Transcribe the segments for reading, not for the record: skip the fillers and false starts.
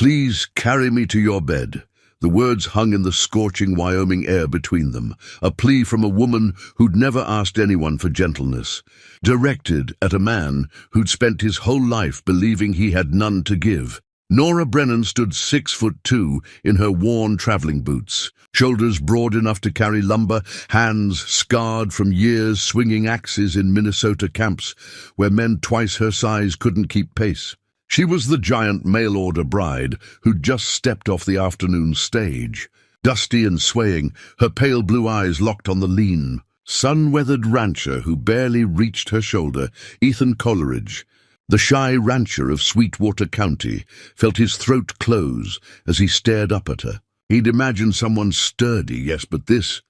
Please carry me to your bed. The words hung in the scorching Wyoming air between them, a plea from a woman who'd never asked anyone for gentleness, directed at a man who'd spent his whole life believing he had none to give. Nora Brennan stood 6'2" in her worn traveling boots, shoulders broad enough to carry lumber, hands scarred from years swinging axes in Minnesota camps where men twice her size couldn't keep pace. She was the giant mail-order bride who'd just stepped off the afternoon stage. Dusty and swaying, her pale blue eyes locked on the lean, sun-weathered rancher who barely reached her shoulder, Ethan Coleridge. The shy rancher of Sweetwater County felt his throat close as he stared up at her. He'd imagined someone sturdy, yes, but this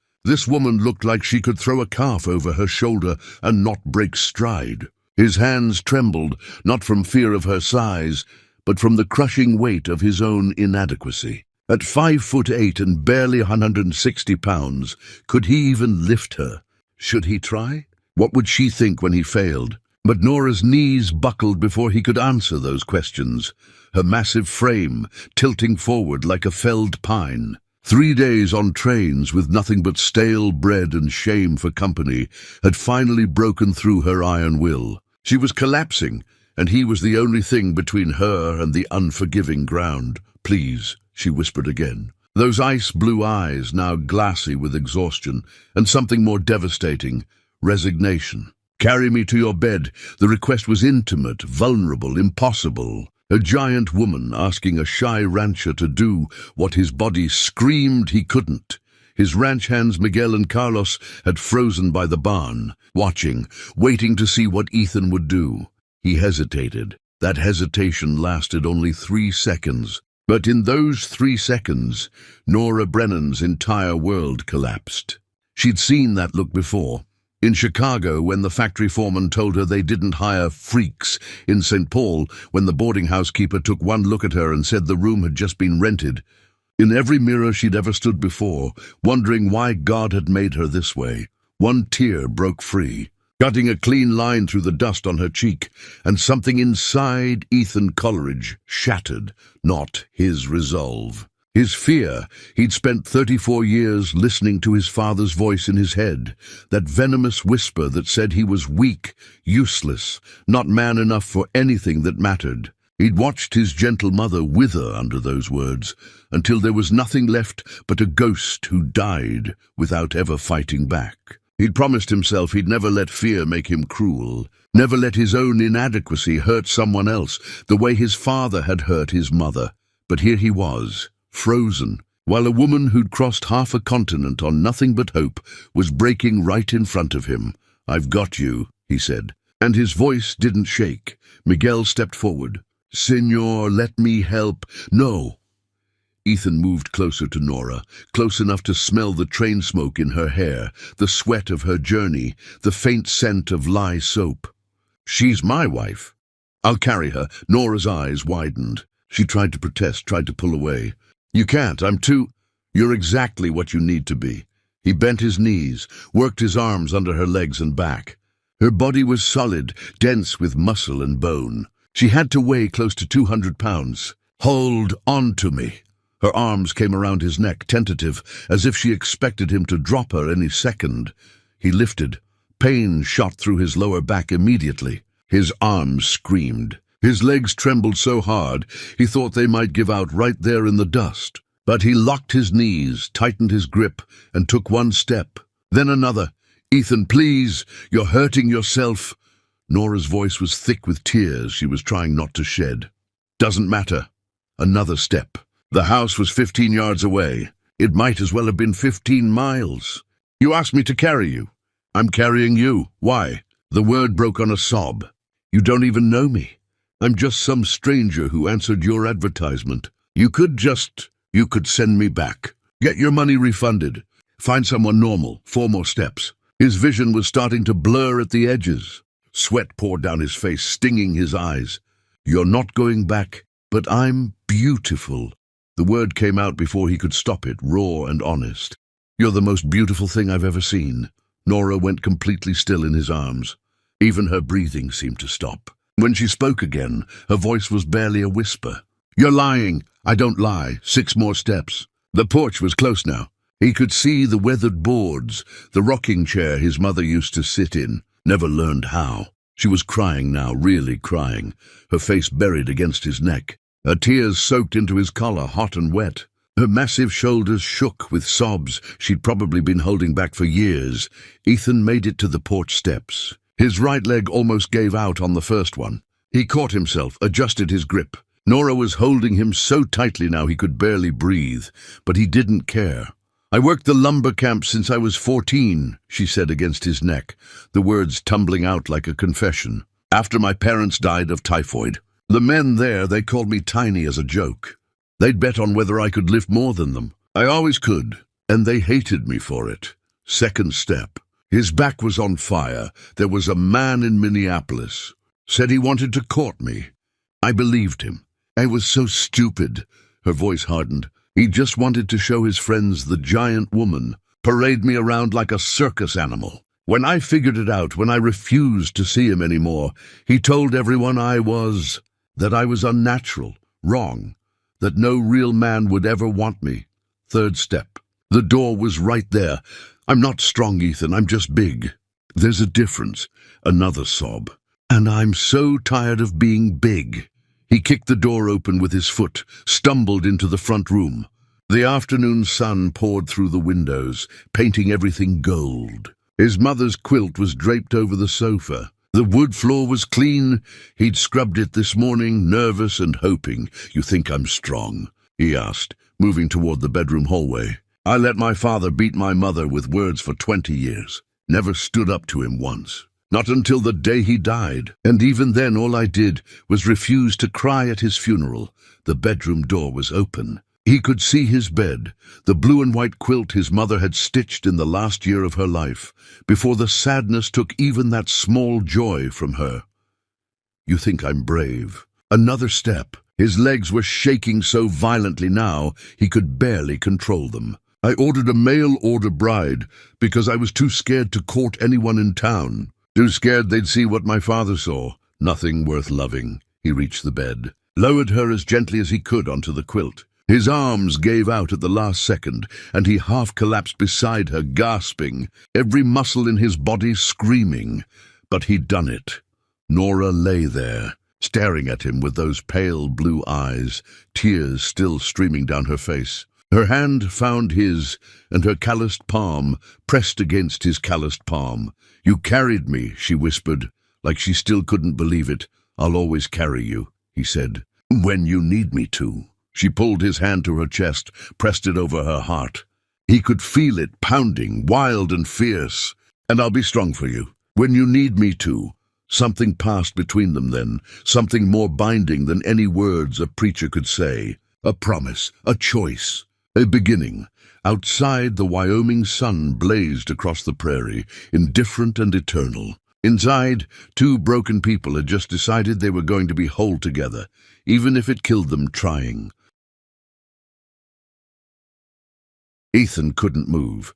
woman looked like she could throw a calf over her shoulder and not break stride. His hands trembled, not from fear of her size, but from the crushing weight of his own inadequacy. At 5'8" and barely 160 pounds, could he even lift her? Should he try? What would she think when he failed? But Nora's knees buckled before he could answer those questions, her massive frame tilting forward like a felled pine. 3 days on trains with nothing but stale bread and shame for company had finally broken through her iron will. She was collapsing, and he was the only thing between her and the unforgiving ground. "Please," she whispered again. Those ice-blue eyes now glassy with exhaustion, and something more devastating, resignation. "Carry me to your bed." The request was intimate, vulnerable, impossible. A giant woman asking a shy rancher to do what his body screamed he couldn't. His ranch hands, Miguel and Carlos, had frozen by the barn, watching, waiting to see what Ethan would do. He hesitated. That hesitation lasted only 3 seconds. But in those 3 seconds, Nora Brennan's entire world collapsed. She'd seen that look before. In Chicago, when the factory foreman told her they didn't hire freaks. In St. Paul, when the boarding house keeper took one look at her and said the room had just been rented. In every mirror she'd ever stood before, wondering why God had made her this way. One tear broke free, cutting a clean line through the dust on her cheek, and something inside Ethan Coleridge shattered, not his resolve. His fear. He'd spent 34 years listening to his father's voice in his head, that venomous whisper that said he was weak, useless, not man enough for anything that mattered. He'd watched his gentle mother wither under those words, until there was nothing left but a ghost who died without ever fighting back. He'd promised himself he'd never let fear make him cruel, never let his own inadequacy hurt someone else the way his father had hurt his mother. But here he was, frozen, while a woman who'd crossed half a continent on nothing but hope was breaking right in front of him. "I've got you," he said, and his voice didn't shake. Miguel stepped forward. "Senor, let me help." "No." Ethan moved closer to Nora, close enough to smell the train smoke in her hair, the sweat of her journey, the faint scent of lye soap. "She's my wife. I'll carry her." Nora's eyes widened. She tried to protest, tried to pull away. "You can't, I'm too—" "You're exactly what you need to be." He bent his knees, worked his arms under her legs and back. Her body was solid, dense with muscle and bone. She had to weigh close to 200 pounds. "Hold on to me." Her arms came around his neck, tentative, as if she expected him to drop her any second. He lifted. Pain shot through his lower back immediately. His arms screamed. His legs trembled so hard he thought they might give out right there in the dust. But he locked his knees, tightened his grip, and took one step, then another. "Ethan, please, you're hurting yourself." Nora's voice was thick with tears she was trying not to shed. "Doesn't matter." Another step. The house was 15 yards away. It might as well have been 15 miles. "You asked me to carry you." "I'm carrying you. Why?" The word broke on a sob. "You don't even know me. I'm just some stranger who answered your advertisement. You could send me back. Get your money refunded. Find someone normal. 4 more steps." His vision was starting to blur at the edges. Sweat poured down his face, stinging his eyes. "You're not going back, but I'm beautiful." The word came out before he could stop it, raw and honest. "You're the most beautiful thing I've ever seen." Nora went completely still in his arms. Even her breathing seemed to stop. When she spoke again, her voice was barely a whisper. "You're lying." "I don't lie." 6 more steps. The porch was close now. He could see the weathered boards, the rocking chair his mother used to sit in, never learned how. She was crying now, really crying, her face buried against his neck. Her tears soaked into his collar, hot and wet. Her massive shoulders shook with sobs she'd probably been holding back for years. Ethan made it to the porch steps. His right leg almost gave out on the first one. He caught himself, adjusted his grip. Nora was holding him so tightly now he could barely breathe, but he didn't care. "I worked the lumber camp since I was 14, she said against his neck, the words tumbling out like a confession. "After my parents died of typhoid. The men there, they called me tiny as a joke. They'd bet on whether I could lift more than them. I always could, and they hated me for it." Second step. His back was on fire. There was a man in Minneapolis. Said he wanted to court me. I believed him. I was so stupid. Her voice hardened. He just wanted to show his friends the giant woman, parade me around like a circus animal. When I figured it out, when I refused to see him anymore, he told everyone that I was unnatural, wrong, that no real man would ever want me. Third step. The door was right there. "I'm not strong, Ethan, I'm just big." "There's a difference." Another sob. "And I'm so tired of being big." He kicked the door open with his foot, stumbled into the front room. The afternoon sun poured through the windows, painting everything gold. His mother's quilt was draped over the sofa. The wood floor was clean. He'd scrubbed it this morning, nervous and hoping. "You think I'm strong?" he asked, moving toward the bedroom hallway. "I let my father beat my mother with words for 20 years. Never stood up to him once. Not until the day he died, and even then all I did was refuse to cry at his funeral." The bedroom door was open. He could see his bed, the blue and white quilt his mother had stitched in the last year of her life, before the sadness took even that small joy from her. "You think I'm brave?" Another step. His legs were shaking so violently now he could barely control them. "I ordered a mail-order bride because I was too scared to court anyone in town. Too scared they'd see what my father saw. Nothing worth loving." He reached the bed, lowered her as gently as he could onto the quilt. His arms gave out at the last second, and he half collapsed beside her, gasping, every muscle in his body screaming. But he'd done it. Nora lay there, staring at him with those pale blue eyes, tears still streaming down her face. Her hand found his, and her calloused palm pressed against his calloused palm. "You carried me," she whispered, like she still couldn't believe it. "I'll always carry you," he said, "when you need me to." She pulled his hand to her chest, pressed it over her heart. He could feel it pounding, wild and fierce. "And I'll be strong for you, when you need me to." Something passed between them then, something more binding than any words a preacher could say. A promise, a choice, a beginning. Outside, the Wyoming sun blazed across the prairie, indifferent and eternal. Inside, 2 broken people had just decided they were going to be whole together, even if it killed them trying. Ethan couldn't move.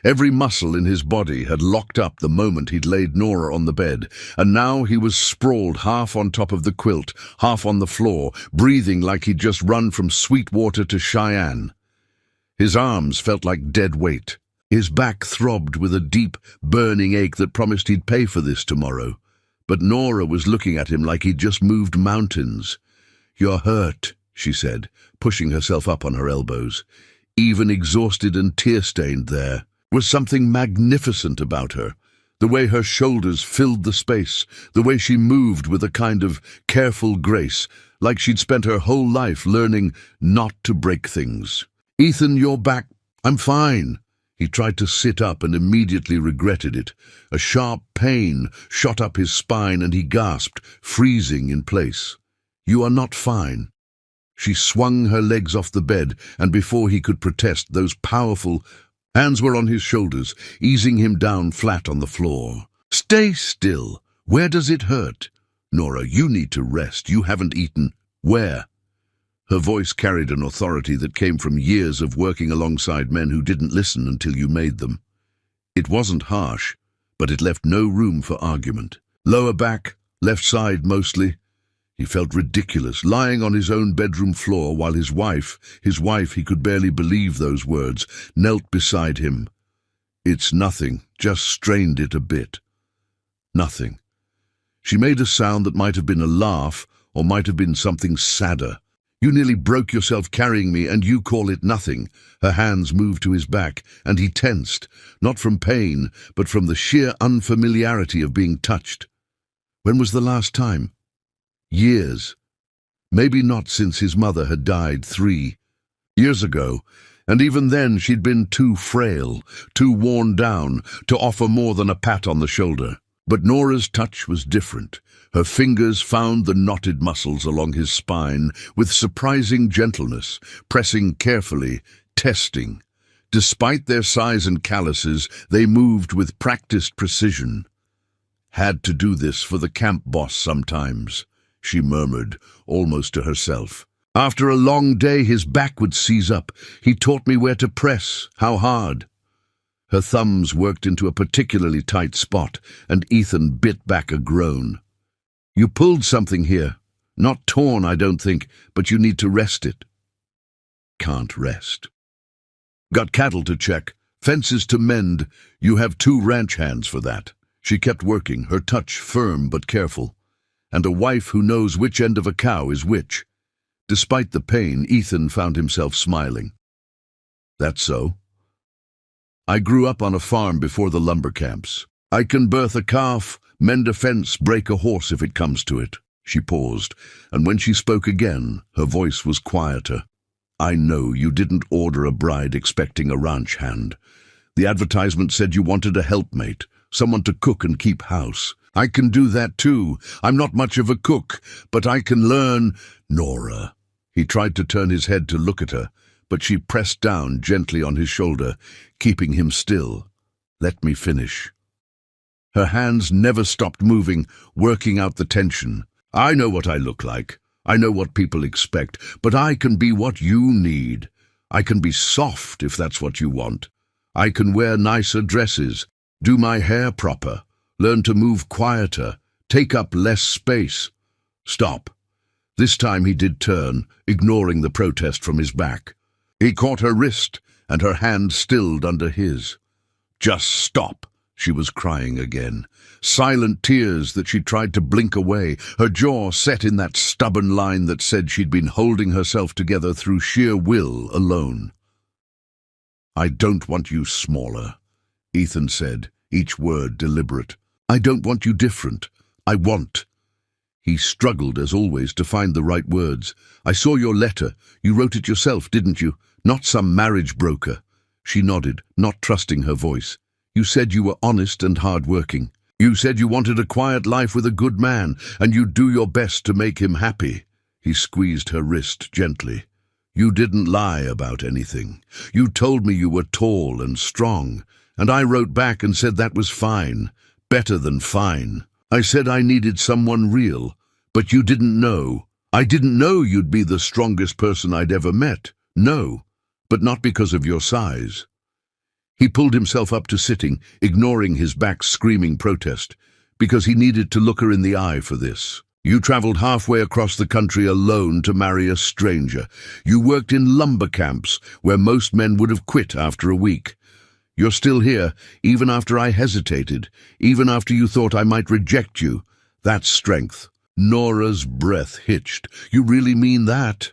Every muscle in his body had locked up the moment he'd laid Nora on the bed, and now he was sprawled half on top of the quilt, half on the floor, breathing like he'd just run from Sweetwater to Cheyenne. His arms felt like dead weight. His back throbbed with a deep, burning ache that promised he'd pay for this tomorrow. But Nora was looking at him like he'd just moved mountains. "You're hurt," she said, pushing herself up on her elbows. Even exhausted and tear-stained there was something magnificent about her. The way her shoulders filled the space, the way she moved with a kind of careful grace, like she'd spent her whole life learning not to break things. "Ethan, you're back." "I'm fine." He tried to sit up and immediately regretted it. A sharp pain shot up his spine and he gasped, freezing in place. "You are not fine." She swung her legs off the bed, and before he could protest, those powerful hands were on his shoulders, easing him down flat on the floor. "Stay still. Where does it hurt?" "Nora, you need to rest. You haven't eaten." "Where?" Her voice carried an authority that came from years of working alongside men who didn't listen until you made them. It wasn't harsh, but it left no room for argument. "Lower back, left side mostly." He felt ridiculous, lying on his own bedroom floor while his wife, he could barely believe those words, knelt beside him. "It's nothing, just strained it a bit." Nothing. She made a sound that might have been a laugh, or might have been something sadder. "You nearly broke yourself carrying me, and you call it nothing." Her hands moved to his back, and he tensed, not from pain, but from the sheer unfamiliarity of being touched. When was the last time? Years. Maybe not since his mother had died 3 years ago, and even then she'd been too frail, too worn down, to offer more than a pat on the shoulder. But Nora's touch was different. Her fingers found the knotted muscles along his spine with surprising gentleness, pressing carefully, testing. Despite their size and calluses, they moved with practiced precision. "Had to do this for the camp boss sometimes," she murmured, almost to herself. "After a long day, his back would seize up. He taught me where to press, how hard." Her thumbs worked into a particularly tight spot, and Ethan bit back a groan. "You pulled something here. Not torn, I don't think, but you need to rest it." "Can't rest." "Got cattle to check, fences to mend. You have 2 ranch hands for that." She kept working, her touch firm but careful. And a wife who knows which end of a cow is which. Despite the pain, Ethan found himself smiling. "That's so. I grew up on a farm before the lumber camps. I can birth a calf, mend a fence, break a horse if it comes to it." She paused, and when she spoke again, her voice was quieter. "I know you didn't order a bride expecting a ranch hand. The advertisement said you wanted a helpmate, someone to cook and keep house. I can do that too. I'm not much of a cook, but I can learn." "Nora." He tried to turn his head to look at her, but she pressed down gently on his shoulder, keeping him still. "Let me finish." Her hands never stopped moving, working out the tension. "I know what I look like. I know what people expect, but I can be what you need. I can be soft if that's what you want. I can wear nicer dresses, do my hair proper, learn to move quieter, take up less space." "Stop." This time he did turn, ignoring the protest from his back. He caught her wrist, and her hand stilled under his. "Just stop." She was crying again. Silent tears that she tried to blink away, her jaw set in that stubborn line that said she'd been holding herself together through sheer will alone. "I don't want you smaller," Ethan said, each word deliberate. "I don't want you different. I want." He struggled, as always, to find the right words. "I saw your letter. You wrote it yourself, didn't you? Not some marriage broker." She nodded, not trusting her voice. "You said you were honest and hard-working. You said you wanted a quiet life with a good man, and you'd do your best to make him happy." He squeezed her wrist gently. "You didn't lie about anything. You told me you were tall and strong, and I wrote back and said that was fine, better than fine. I said I needed someone real, but you didn't know. I didn't know you'd be the strongest person I'd ever met. No, but not because of your size." He pulled himself up to sitting, ignoring his back's screaming protest, because he needed to look her in the eye for this. "You traveled halfway across the country alone to marry a stranger. You worked in lumber camps, where most men would have quit after a week. You're still here, even after I hesitated, even after you thought I might reject you. That's strength." Nora's breath hitched. "You really mean that?"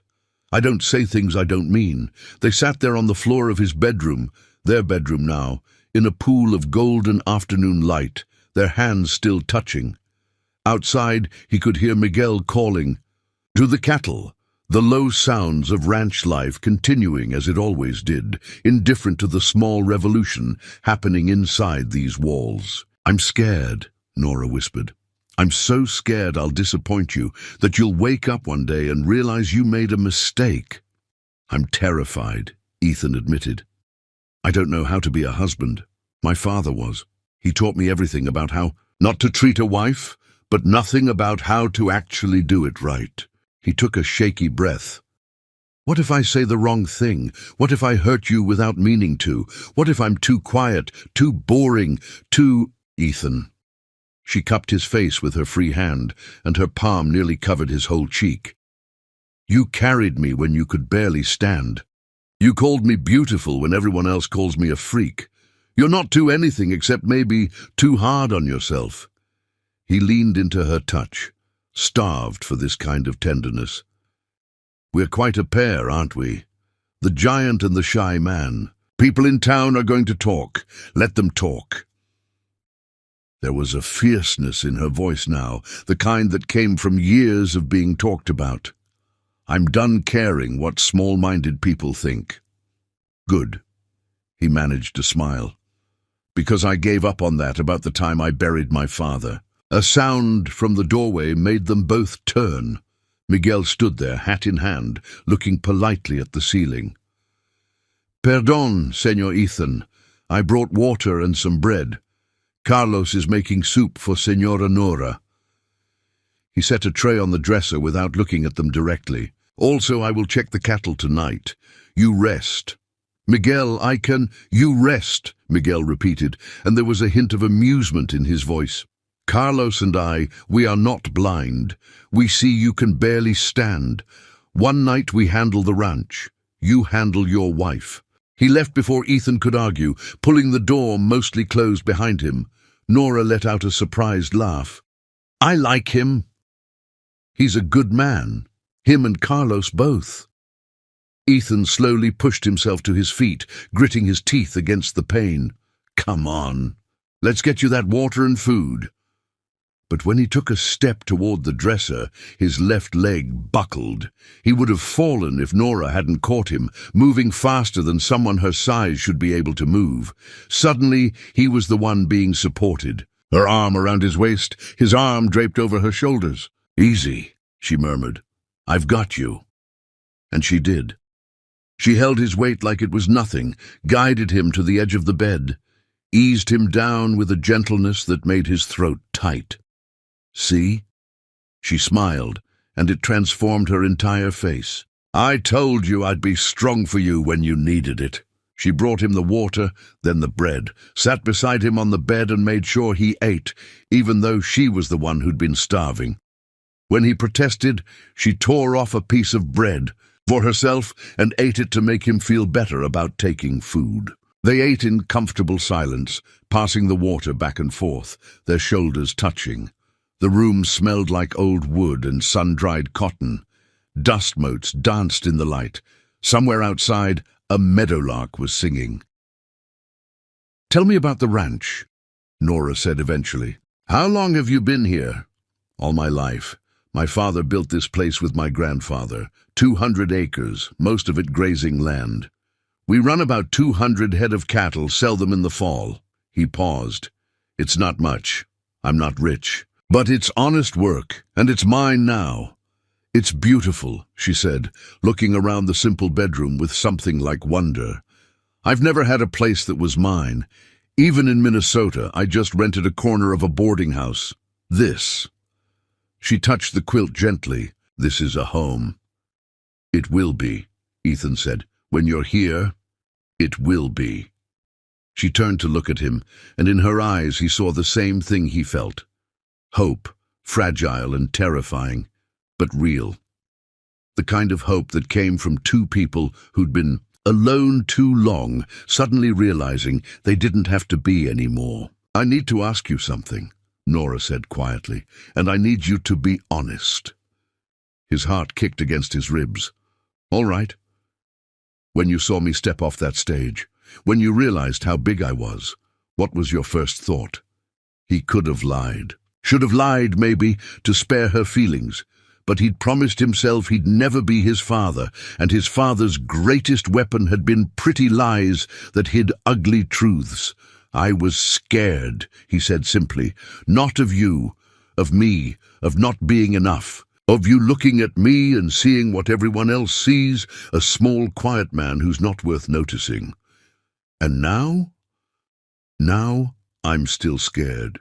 "I don't say things I don't mean." They sat there on the floor of his bedroom, their bedroom now, in a pool of golden afternoon light, their hands still touching. Outside, he could hear Miguel calling to the cattle, the low sounds of ranch life continuing as it always did, indifferent to the small revolution happening inside these walls. "I'm scared," Nora whispered. "I'm so scared I'll disappoint you, that you'll wake up one day and realize you made a mistake." "I'm terrified," Ethan admitted. "I don't know how to be a husband. My father was. He taught me everything about how not to treat a wife, but nothing about how to actually do it right." He took a shaky breath. "What if I say the wrong thing? What if I hurt you without meaning to? What if I'm too quiet, too boring, too—" "Ethan." She cupped his face with her free hand, and her palm nearly covered his whole cheek. You carried me when you could barely stand. You called me beautiful when everyone else calls me a freak. You're not too anything except maybe too hard on yourself. He leaned into her touch, starved for this kind of tenderness. We're quite a pair, aren't we? The giant and the shy man. People in town are going to talk. Let them talk. There was a fierceness in her voice now, the kind that came from years of being talked about. I'm done caring what small-minded people think. Good. He managed to smile. Because I gave up on that about the time I buried my father. A sound from the doorway made them both turn. Miguel stood there, hat in hand, looking politely at the ceiling. Perdón, Señor Ethan. I brought water and some bread. Carlos is making soup for Señora Nora. He set a tray on the dresser without looking at them directly. Also, I will check the cattle tonight. You rest. Miguel, You rest, Miguel repeated, and there was a hint of amusement in his voice. Carlos and I, we are not blind. We see you can barely stand. One night we handle the ranch. You handle your wife. He left before Ethan could argue, pulling the door mostly closed behind him. Nora let out a surprised laugh. I like him. He's a good man. Him and Carlos both. Ethan slowly pushed himself to his feet, gritting his teeth against the pain. Come on. Let's get you that water and food. But when he took a step toward the dresser, his left leg buckled. He would have fallen if Nora hadn't caught him, moving faster than someone her size should be able to move. Suddenly, he was the one being supported. Her arm around his waist, his arm draped over her shoulders. Easy, she murmured. I've got you. And she did. She held his weight like it was nothing, guided him to the edge of the bed, eased him down with a gentleness that made his throat tight. See? She smiled, and it transformed her entire face. I told you I'd be strong for you when you needed it. She brought him the water, then the bread, sat beside him on the bed and made sure he ate, even though she was the one who'd been starving. When he protested, she tore off a piece of bread for herself and ate it to make him feel better about taking food. They ate in comfortable silence, passing the water back and forth, their shoulders touching. The room smelled like old wood and sun-dried cotton. Dust motes danced in the light. Somewhere outside, a meadowlark was singing. Tell me about the ranch, Nora said eventually. How long have you been here? All my life. My father built this place with my grandfather. 200 acres, most of it grazing land. We run about 200 head of cattle, sell them in the fall. He paused. It's not much. I'm not rich. But it's honest work, and it's mine now. It's beautiful, she said, looking around the simple bedroom with something like wonder. I've never had a place that was mine. Even in Minnesota, I just rented a corner of a boarding house. This. She touched the quilt gently. This is a home. It will be, Ethan said. When you're here, it will be. She turned to look at him, and in her eyes he saw the same thing he felt. Hope, fragile and terrifying, but real. The kind of hope that came from two people who'd been alone too long, suddenly realizing they didn't have to be anymore. I need to ask you something, Nora said quietly, and I need you to be honest. His heart kicked against his ribs. All right. When you saw me step off that stage, when you realized how big I was, what was your first thought? He could have lied. Should have lied, maybe, to spare her feelings, but he'd promised himself he'd never be his father, and his father's greatest weapon had been pretty lies that hid ugly truths. I was scared, he said simply, not of you, of me, of not being enough, of you looking at me and seeing what everyone else sees, a small, quiet man who's not worth noticing. And now? Now I'm still scared.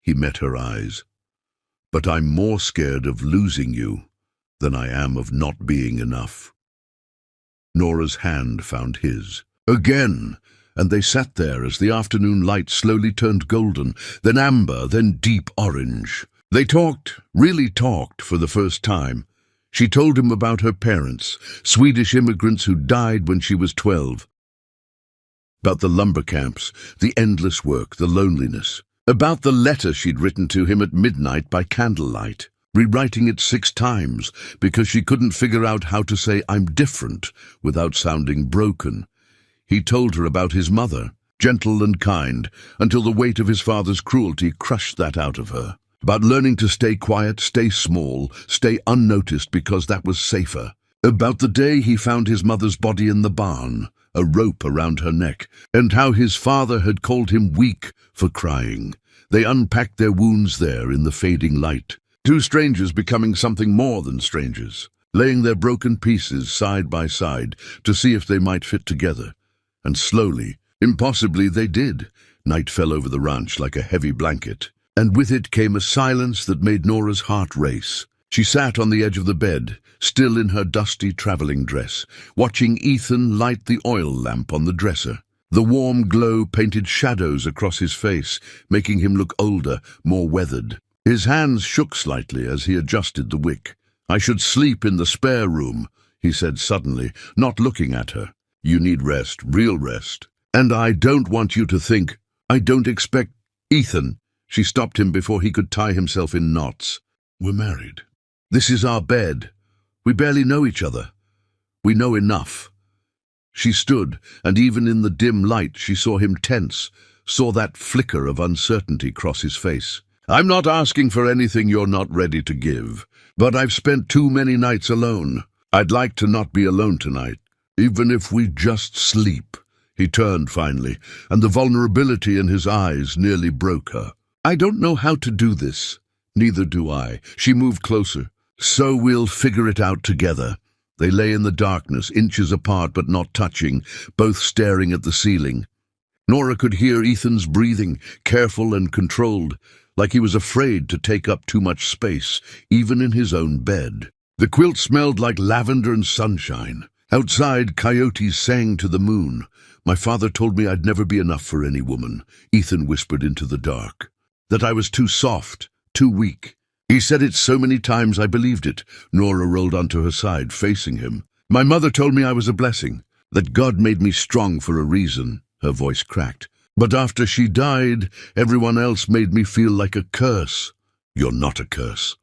He met her eyes. But I'm more scared of losing you than I am of not being enough. Nora's hand found his. Again, and they sat there as the afternoon light slowly turned golden, then amber, then deep orange. They talked, really talked, for the first time. She told him about her parents, Swedish immigrants who died when she was 12. About the lumber camps, the endless work, the loneliness. About the letter she'd written to him at midnight by candlelight, rewriting it 6 times because she couldn't figure out how to say "I'm different" without sounding broken. He told her about his mother, gentle and kind, until the weight of his father's cruelty crushed that out of her. About learning to stay quiet, stay small, stay unnoticed because that was safer. About the day he found his mother's body in the barn, a rope around her neck, and how his father had called him weak for crying. They unpacked their wounds there in the fading light. 2 strangers becoming something more than strangers, laying their broken pieces side by side to see if they might fit together. And slowly, impossibly, they did. Night fell over the ranch like a heavy blanket, and with it came a silence that made Nora's heart race. She sat on the edge of the bed, still in her dusty traveling dress, watching Ethan light the oil lamp on the dresser. The warm glow painted shadows across his face, making him look older, more weathered. His hands shook slightly as he adjusted the wick. "I should sleep in the spare room," he said suddenly, not looking at her. "You need rest, real rest. And I don't want you to think, I don't expect—" "Ethan," she stopped him before he could tie himself in knots. "We're married. This is our bed. We barely know each other. We know enough." She stood, and even in the dim light she saw him tense, saw that flicker of uncertainty cross his face. "I'm not asking for anything you're not ready to give, but I've spent too many nights alone. I'd like to not be alone tonight, even if we just sleep." He turned finally, and the vulnerability in his eyes nearly broke her. "I don't know how to do this." "Neither do I." She moved closer. "So we'll figure it out together." They lay in the darkness, inches apart but not touching, both staring at the ceiling. Nora could hear Ethan's breathing, careful and controlled, like he was afraid to take up too much space, even in his own bed. The quilt smelled like lavender and sunshine. Outside, coyotes sang to the moon. "My father told me I'd never be enough for any woman," Ethan whispered into the dark. "That I was too soft, too weak. He said it so many times I believed it." Nora rolled onto her side, facing him. "My mother told me I was a blessing, that God made me strong for a reason." Her voice cracked. "But after she died, everyone else made me feel like a curse." "You're not a curse."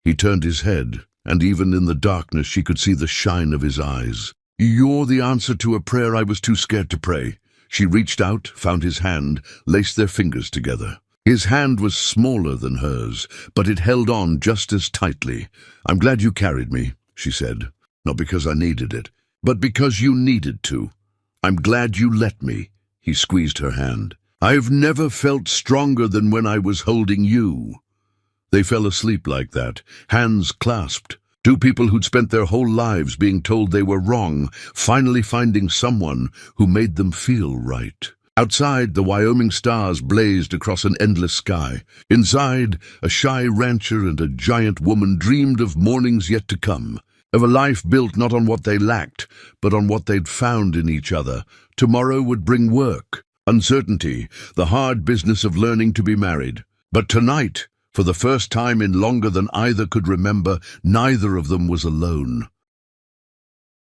He turned his head, and even in the darkness she could see the shine of his eyes. "You're the answer to a prayer I was too scared to pray." She reached out, found his hand, laced their fingers together. His hand was smaller than hers, but it held on just as tightly. "I'm glad you carried me," she said. "Not because I needed it, but because you needed to. I'm glad you let me." He squeezed her hand. "I've never felt stronger than when I was holding you." They fell asleep like that, hands clasped. 2 people who'd spent their whole lives being told they were wrong, finally finding someone who made them feel right. Outside, the Wyoming stars blazed across an endless sky. Inside, a shy rancher and a giant woman dreamed of mornings yet to come, of a life built not on what they lacked, but on what they'd found in each other. Tomorrow would bring work, uncertainty, the hard business of learning to be married. But tonight, for the first time in longer than either could remember, neither of them was alone.